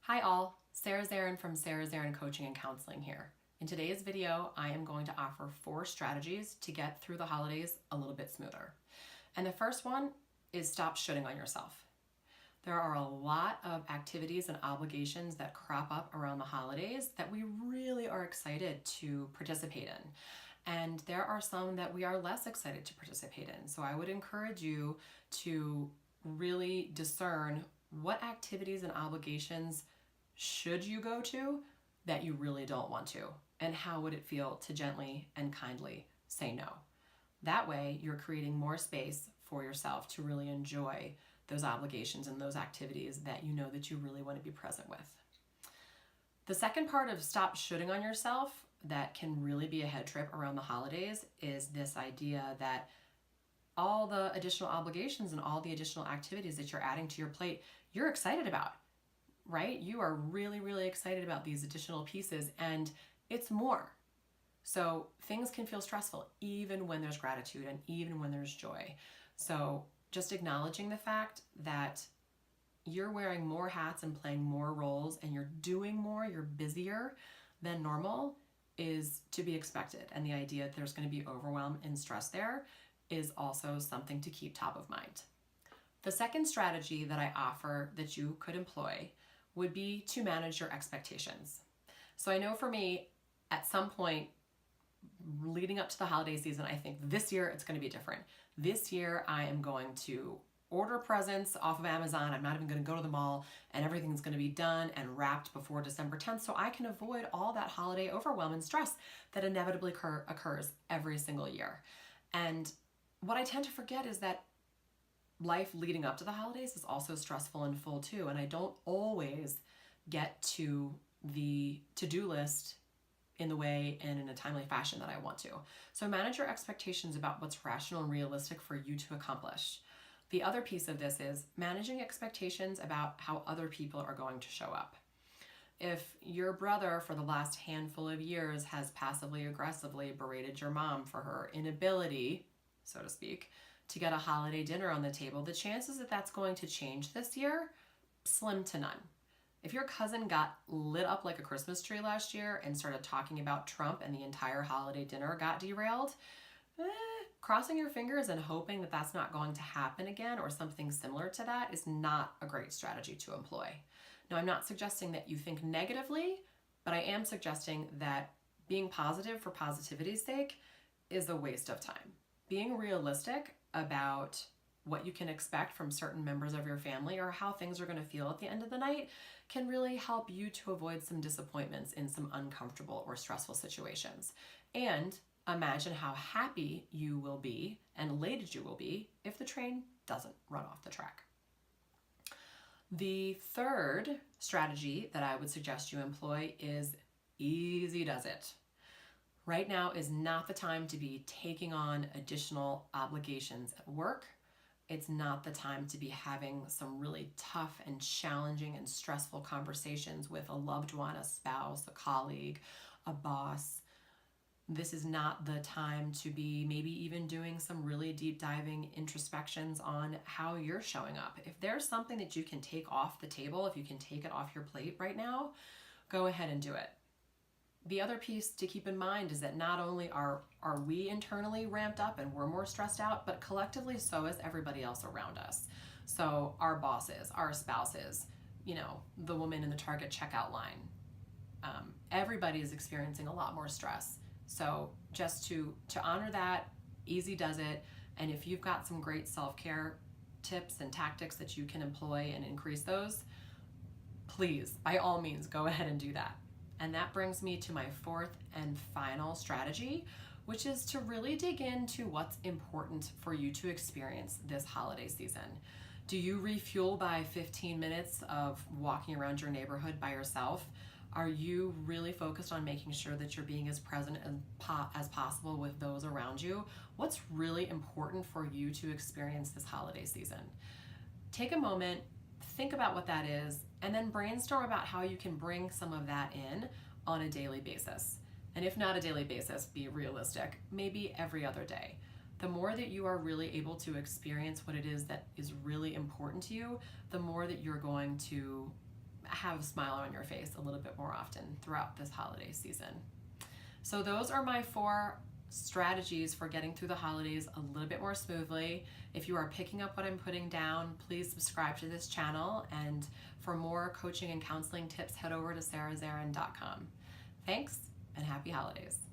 Hi all, Sarah Zarin from Sarah Zarin Coaching and Counseling here. In today's video, I am going to offer 4 strategies to get through the holidays a little bit smoother. And the first one is stop shooting on yourself. There are a lot of activities and obligations that crop up around the holidays that we really are excited to participate in. And there are some that we are less excited to participate in. So I would encourage you to really discern what activities and obligations should you go to that you really don't want to, and how would it feel to gently and kindly say no. That way you're creating more space for yourself to really enjoy those obligations and those activities that you know that you really want to be present with. The second part of stop shooting on yourself that can really be a head trip around the holidays is this idea that all the additional obligations and all the additional activities that you're adding to your plate, you're excited about, right? You are really, really excited about these additional pieces, and it's more. So things can feel stressful even when there's gratitude and even when there's joy. So just acknowledging the fact that you're wearing more hats and playing more roles and you're doing more, you're busier than normal is to be expected. And the idea that there's going to be overwhelm and stress there is also something to keep top of mind. The second strategy that I offer that you could employ would be to manage your expectations. So I know for me, at some point leading up to the holiday season, I think this year it's going to be different. This year I am going to order presents off of Amazon. I'm not even going to go to the mall, and everything's going to be done and wrapped before December 10th so I can avoid all that holiday overwhelm and stress that inevitably occurs every single year. And what I tend to forget is that life leading up to the holidays is also stressful and full too, and I don't always get to the to-do list in the way and in a timely fashion that I want to. So manage your expectations about what's rational and realistic for you to accomplish. The other piece of this is managing expectations about how other people are going to show up. If your brother for the last handful of years has passively aggressively berated your mom for her inability, so to speak, to get a holiday dinner on the table, the chances that that's going to change this year, slim to none. If your cousin got lit up like a Christmas tree last year and started talking about Trump and the entire holiday dinner got derailed, crossing your fingers and hoping that that's not going to happen again or something similar to that is not a great strategy to employ. Now, I'm not suggesting that you think negatively, but I am suggesting that being positive for positivity's sake is a waste of time. Being realistic about what you can expect from certain members of your family or how things are going to feel at the end of the night can really help you to avoid some disappointments in some uncomfortable or stressful situations. And imagine how happy you will be and elated you will be if the train doesn't run off the track. The third strategy that I would suggest you employ is easy does it. Right now is not the time to be taking on additional obligations at work. It's not the time to be having some really tough and challenging and stressful conversations with a loved one, a spouse, a colleague, a boss. This is not the time to be maybe even doing some really deep diving introspections on how you're showing up. If there's something that you can take off the table, if you can take it off your plate right now, go ahead and do it. The other piece to keep in mind is that not only are we internally ramped up and we're more stressed out, but collectively so is everybody else around us. So our bosses, our spouses, the woman in the Target checkout line, everybody is experiencing a lot more stress. So just to honor that, easy does it. And if you've got some great self-care tips and tactics that you can employ and increase those, please, by all means, go ahead and do that. And that brings me to my fourth and final strategy, which is to really dig into what's important for you to experience this holiday season. Do you refuel by 15 minutes of walking around your neighborhood by yourself? Are you really focused on making sure that you're being as present as possible with those around you? What's really important for you to experience this holiday season? Take a moment, think about what that is, and then brainstorm about how you can bring some of that in on a daily basis. And if not a daily basis, be realistic, maybe every other day. The more that you are really able to experience what it is that is really important to you, the more that you're going to have a smile on your face a little bit more often throughout this holiday season. So those are my 4 strategies for getting through the holidays a little bit more smoothly. If you are picking up what I'm putting down, please subscribe to this channel, and for more coaching and counseling tips, head over to sarahzarin.com. Thanks, and happy holidays.